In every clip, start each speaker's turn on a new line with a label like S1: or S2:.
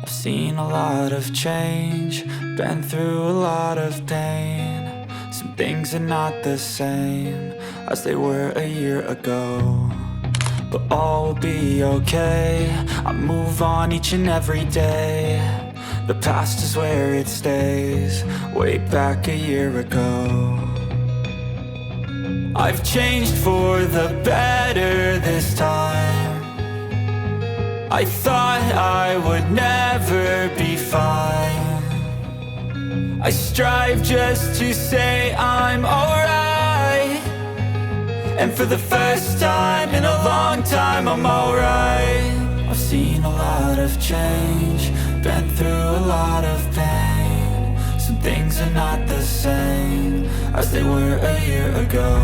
S1: I've seen a lot of change, been through a lot of pain. Some things are not the same as they were a year ago, but all will be okay. I move on each and every day. The past is where it stays, way back a year ago. I've changed for the better this time. I thought I would never be fine. I strive just to say I'm alright, and for the first time in a long time I'm alright. I've seen a lot of change, been through a lot of pain. Some things are not the same as they were a year ago,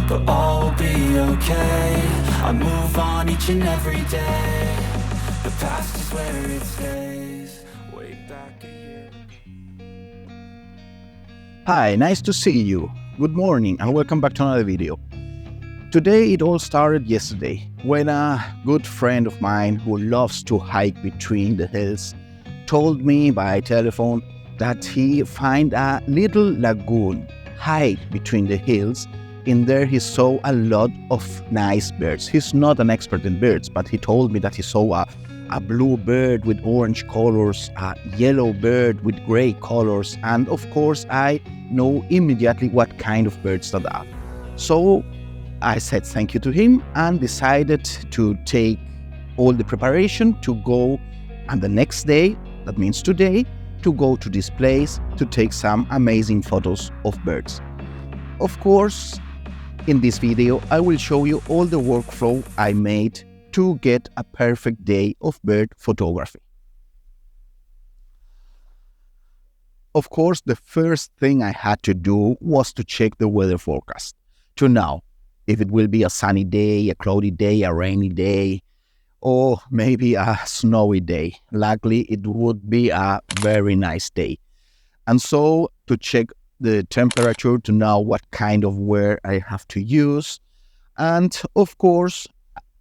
S1: but all will be okay. I move on each and every day. The past is where it stays, way back a year.
S2: Hi, nice to see you. Good morning and welcome back to another video. Today it all started yesterday when a good friend of mine who loves to hike between the hills told me by telephone that he found a little lagoon hide between the hills. In there he saw a lot of nice birds. He's not an expert in birds, but he told me that he saw a blue bird with orange colors, a yellow bird with gray colors, and of course I know immediately what kind of birds that are. So I said thank you to him and decided to take all the preparation to go, and the next day, that means today, to go to this place to take some amazing photos of birds. Of course, in this video, I will show you all the workflow I made to get a perfect day of bird photography. Of course, the first thing I had to do was to check the weather forecast to know if it will be a sunny day, a cloudy day, a rainy day, or maybe a snowy day. Luckily, it would be a very nice day. And so to check the temperature to know what kind of wear I have to use. And of course,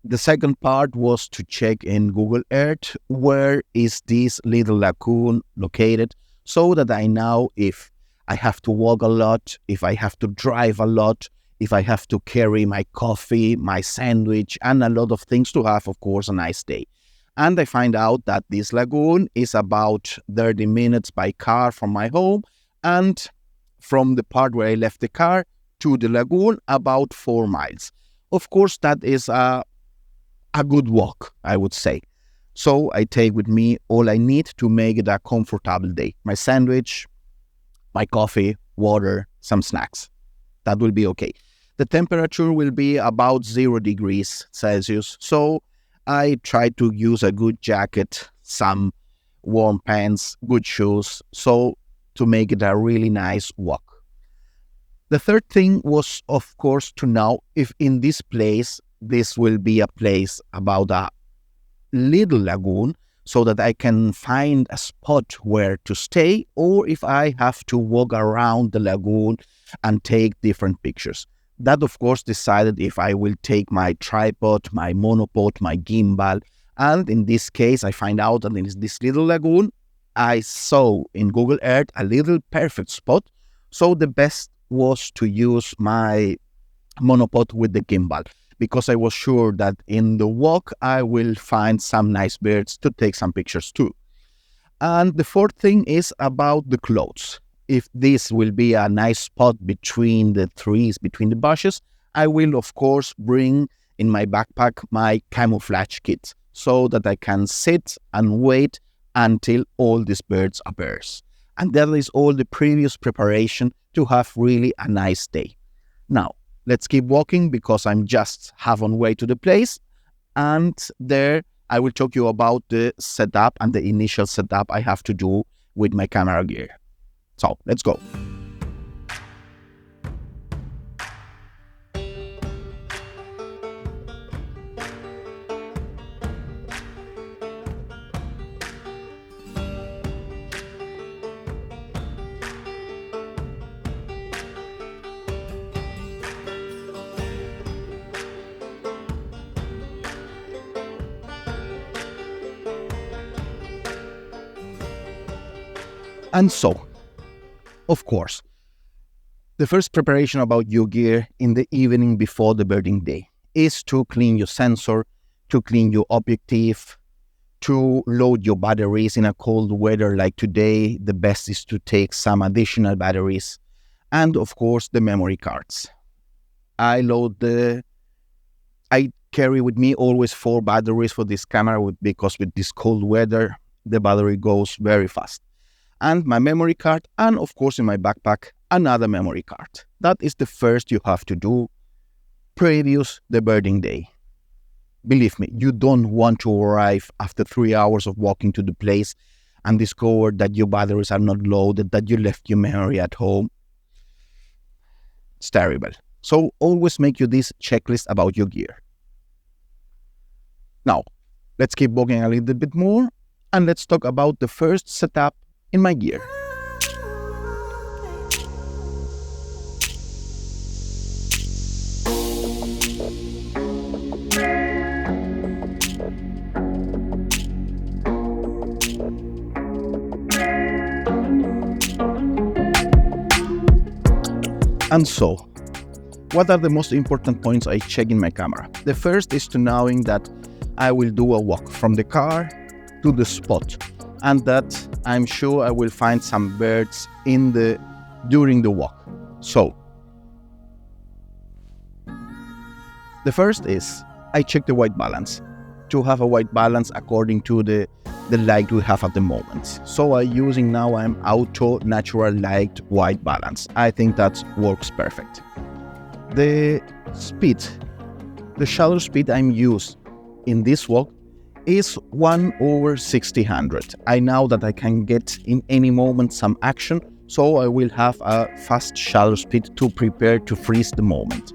S2: the second part was to check in Google Earth where is this little lagoon located, so that I know if I have to walk a lot, if I have to drive a lot, if I have to carry my coffee, my sandwich, and a lot of things to have, of course, a nice day. And I find out that this lagoon is about 30 minutes by car from my home, and from the part where I left the car to the lagoon, about 4 miles. Of course, that is a good walk, I would say. So I take with me all I need to make it a comfortable day. My sandwich, my coffee, water, some snacks. That will be okay. The temperature will be about 0 degrees Celsius. So I try to use a good jacket, some warm pants, good shoes, so to make it a really nice walk. The third thing was, of course, to know if in this place, this will be a place about a little lagoon, so that I can find a spot where to stay, or if I have to walk around the lagoon and take different pictures. That, of course, decided if I will take my tripod, my monopod, my gimbal, and in this case, I find out that in this little lagoon, I saw in Google Earth a little perfect spot, so the best was to use my monopod with the gimbal, because I was sure that in the walk I will find some nice birds to take some pictures too. And the fourth thing is about the clothes. If this will be a nice spot between the trees, between the bushes, I will of course bring in my backpack my camouflage kit, so that I can sit and wait until all these birds appears. And that is all the previous preparation to have really a nice day. Now, let's keep walking because I'm just half on way to the place, and there I will talk you about the setup and the initial setup I have to do with my camera gear. So, let's go. And so, of course, the first preparation about your gear in the evening before the birding day is to clean your sensor, to clean your objective, to load your batteries in a cold weather like today. The best is to take some additional batteries, and of course the memory cards. I carry with me always 4 batteries for this camera because with this cold weather the battery goes very fast. And my memory card, and of course in my backpack another memory card. That is the first you have to do previous the birding day. Believe me, you don't want to arrive after 3 hours of walking to the place and discover that your batteries are not loaded, that you left your memory at home. It's terrible. So always make you this checklist about your gear. Now, let's keep walking a little bit more and let's talk about the first setup in my gear. And so, what are the most important points I check in my camera? The first is to knowing that I will do a walk from the car to the spot, and that I'm sure I will find some birds during the walk. So, the first is I check the white balance to have a white balance according to the light we have at the moment. So I'm auto natural light white balance. I think that works perfect. The shutter speed I'm used in this walk is 1/60. I know that I can get in any moment some action, so I will have a fast shutter speed to prepare to freeze the moment.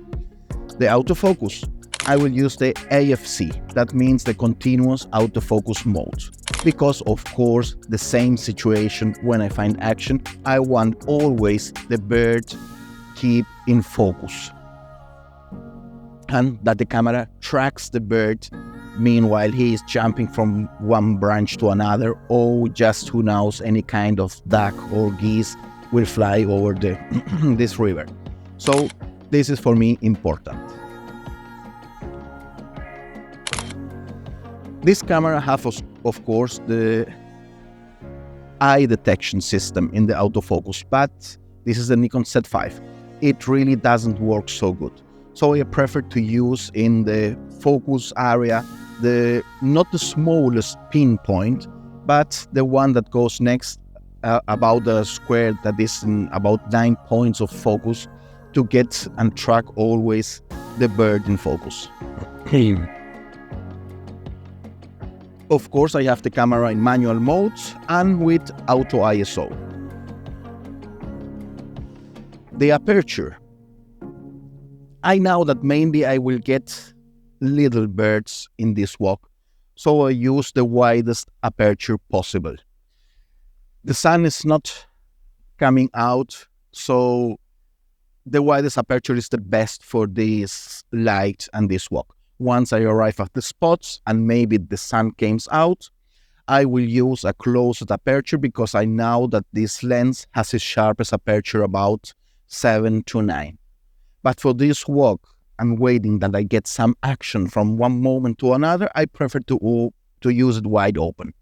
S2: The autofocus, I will use the AFC, that means the continuous autofocus mode, because of course the same situation when I find action, I want always the bird keep in focus and that the camera tracks the bird meanwhile he is jumping from one branch to another, or just who knows, any kind of duck or geese will fly over this river. So this is for me important. This camera has, of course, the eye detection system in the autofocus, but this is the Nikon Z5. It really doesn't work so good. So I prefer to use in the focus area not the smallest pinpoint, but the one that goes next about the square that is in about 9 points of focus to get and track always the bird in focus. Of course, I have the camera in manual mode and with auto ISO. The aperture. I know that mainly I will get little birds in this walk, so I use the widest aperture possible. The sun is not coming out, so the widest aperture is the best for this light and this walk. Once I arrive at the spots and maybe the sun comes out, I will use a closed aperture because I know that this lens has its sharpest aperture about 7 to 9. But for this walk and waiting that I get some action from one moment to another, I prefer to use it wide open.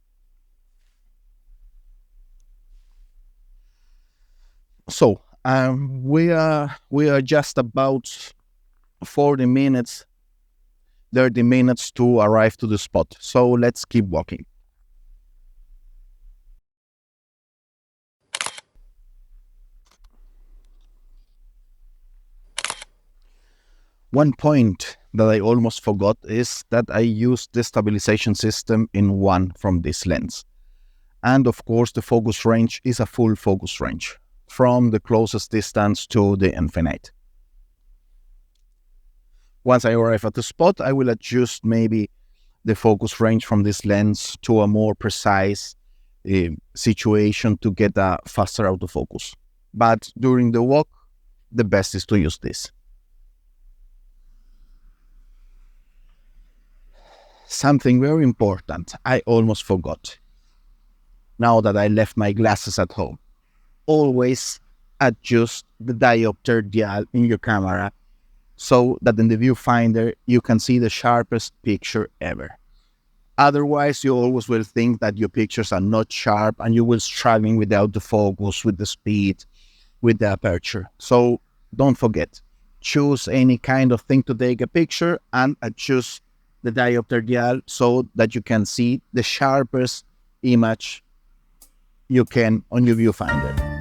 S2: So we are just about 40 minutes, 30 minutes to arrive to the spot. So let's keep walking. One point that I almost forgot is that I used the stabilization system in one from this lens. And of course, the focus range is a full focus range from the closest distance to the infinite. Once I arrive at the spot, I will adjust maybe the focus range from this lens to a more precise situation to get a faster autofocus. But during the walk, the best is to use this. Something very important I almost forgot now that I left my glasses at home. always adjust the diopter dial in your camera so that in the viewfinder you can see the sharpest picture ever. Otherwise, you always will think that your pictures are not sharp and you will struggling without the focus, with the speed, with the aperture. So don't forget, choose any kind of thing to take a picture and adjust the diopter dial so that you can see the sharpest image you can on your viewfinder.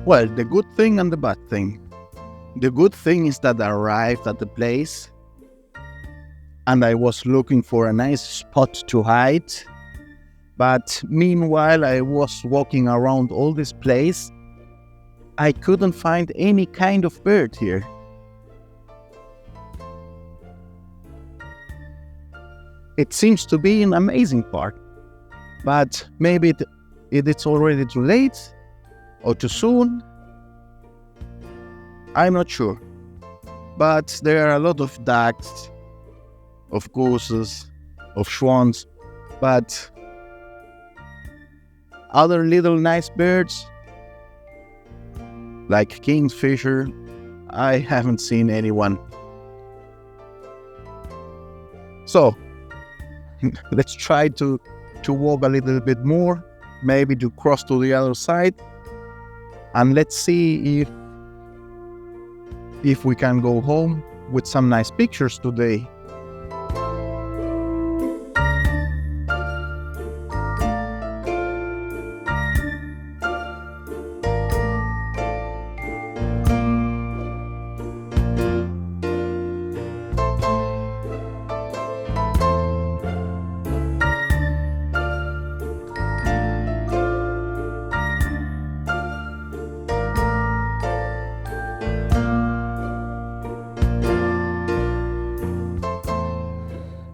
S2: Well, the good thing and the bad thing. The good thing is that I arrived at the place and I was looking for a nice spot to hide. But meanwhile, I was walking around all this place. I couldn't find any kind of bird here. It seems to be an amazing park, but maybe it's already too late or too soon. I'm not sure. But there are a lot of ducks, of gooses, of swans, but other little nice birds like kingfisher, I haven't seen anyone. So let's try to walk a little bit more, maybe to cross to the other side, and let's see if we can go home with some nice pictures today.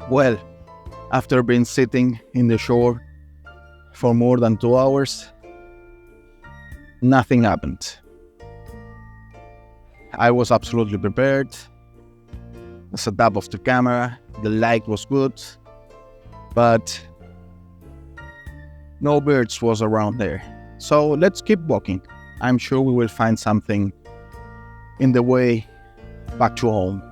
S2: Well, after being sitting in the shore for more than 2 hours, nothing happened. I was absolutely prepared. The setup of the camera, the light was good, but no birds was around there. So let's keep walking. I'm sure we will find something in the way back to home.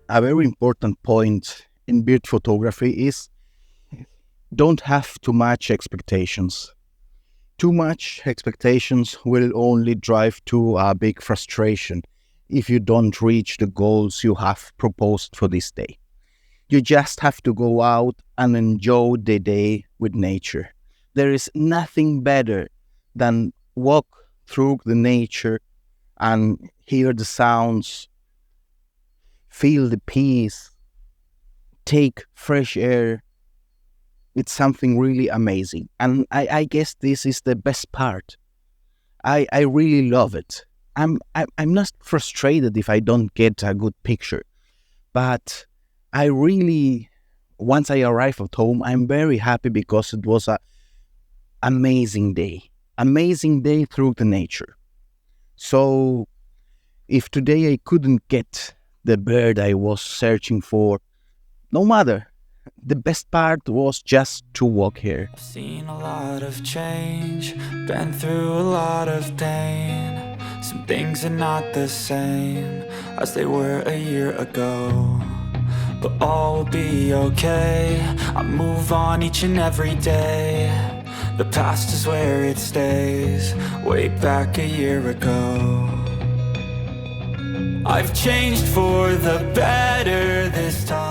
S2: A very important point in bird photography is don't have too much expectations. Too much expectations will only drive to a big frustration if you don't reach the goals you have proposed for this day. You just have to go out and enjoy the day with nature. There is nothing better than walk through the nature and hear the sounds, feel the peace, take fresh air. It's something really amazing. And I guess this is the best part. I really love it. I'm not frustrated if I don't get a good picture. But I really, once I arrive at home, I'm very happy because it was an amazing day. Amazing day through the nature. So if today I couldn't get the bird I was searching for, no matter. The best part was just to walk here.
S1: I've seen a lot of change, been through a lot of pain. Some things are not the same as they were a year ago. but all will be okay. I move on each and every day. The past is where it stays, way back a year ago. I've changed for the better this time.